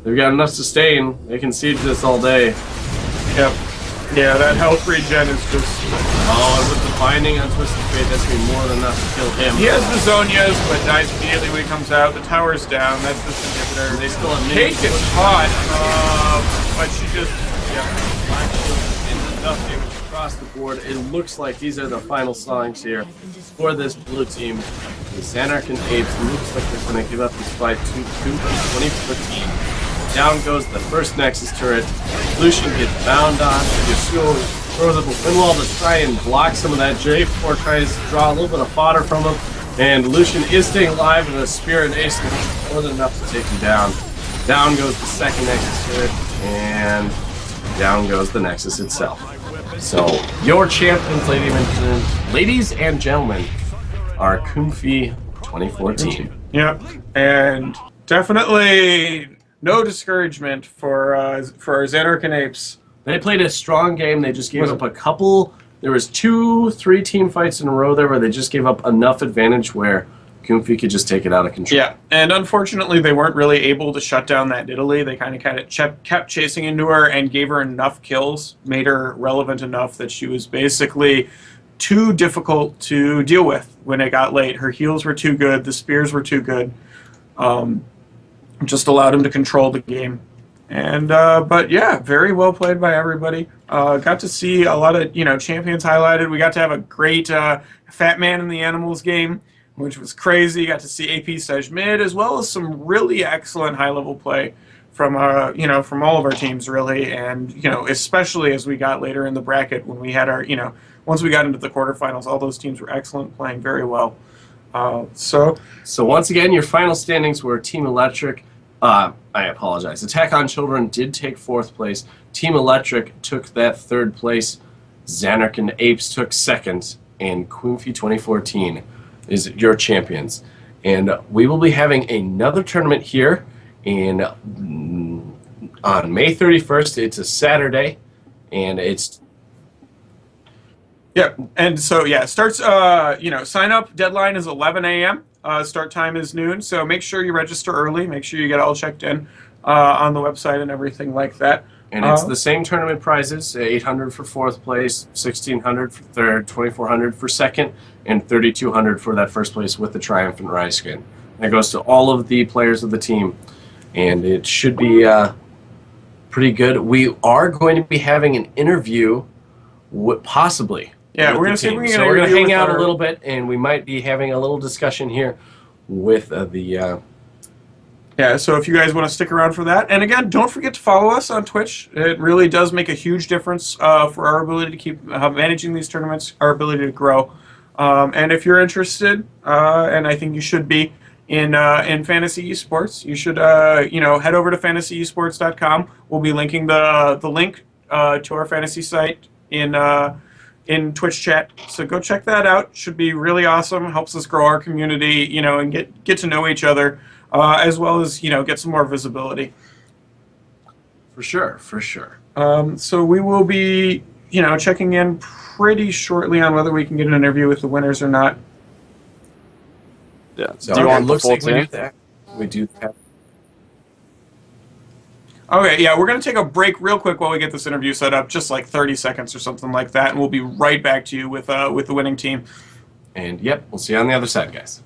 they've got enough sustain. They can siege this all day. Yep. Yeah, that health regen is just... Oh, and with the binding on Twisted Fate, that's going to be more than enough to kill him. He has the Zhonya's, but dies immediately when he comes out. The tower's down. That's this inhibitor. They still have Kate gets caught, but she just... And enough damage across the board. It looks like these are the final songs here for this blue team. The ZanarkAndApes looks like they're going to give up this fight to 2014. Down goes the first Nexus turret. Lucian gets bound on. Yasuo throws up a windwall to try and block some of that. J4 tries to draw a little bit of fodder from him. And Lucian is staying alive with a Spear and Ace, more than enough to take him down. Down goes the second Nexus turret. And down goes the Nexus itself. So, your champions, ladies and gentlemen, are Comfy 2014. Yep, and definitely no discouragement for our ZanarkAndApes. They played a strong game. They just gave up a couple. There was 2-3 team fights in a row there where they just gave up enough advantage where Comfy could just take it out of control. Yeah, and unfortunately they weren't really able to shut down that Nidalee. They kind of kept chasing into her and gave her enough kills, made her relevant enough that she was basically too difficult to deal with when it got late. Her heals were too good. The spears were too good. Just allowed him to control the game. And but yeah, very well played by everybody. Got to see a lot of champions highlighted. We got to have a great Fat Man in the Animals game, which was crazy. Got to see AP Sej mid, as well as some really excellent high level play from from all of our teams really, and especially as we got later in the bracket when we had our once we got into the quarterfinals, all those teams were excellent, playing very well. So once again, your final standings were Team Electric I apologize. Attack on Children did take 4th place. Team Electric took that 3rd place. Zanark and Apes took 2nd. And Quinfy 2014 is your champions. And we will be having another tournament here on May 31st. It's a Saturday. And it's... Yeah, and so, yeah, it starts, sign up deadline is 11 a.m. Start time is noon, so make sure you register early. Make sure you get all checked in on the website and everything like that. And it's the same tournament prizes: 800 for 4th place, 1,600 for 3rd, 2,400 for 2nd, and 3,200 for that 1st place with the Triumphant Rise skin. That goes to all of the players of the team, and it should be pretty good. We are going to be having an interview, possibly. Yeah, we're going to see if we can So we're going to hang out a little bit, and we might be having a little discussion here with the... Yeah, so if you guys want to stick around for that. And again, don't forget to follow us on Twitch. It really does make a huge difference for our ability to keep managing these tournaments, our ability to grow. And if you're interested, and I think you should be, in fantasy esports, you should head over to fantasyesports.com. We'll be linking the link to our fantasy site in Twitch chat, so go check that out. Should be really awesome. Helps us grow our community, and get to know each other, as well as get some more visibility. For sure. So we will be checking in pretty shortly on whether we can get an interview with the winners or not. Yeah. So Do you want the looks full like we team? do that. We do have. Okay, yeah, we're going to take a break real quick while we get this interview set up, just like 30 seconds or something like that, and we'll be right back to you with the winning team. And yep, we'll see you on the other side, guys.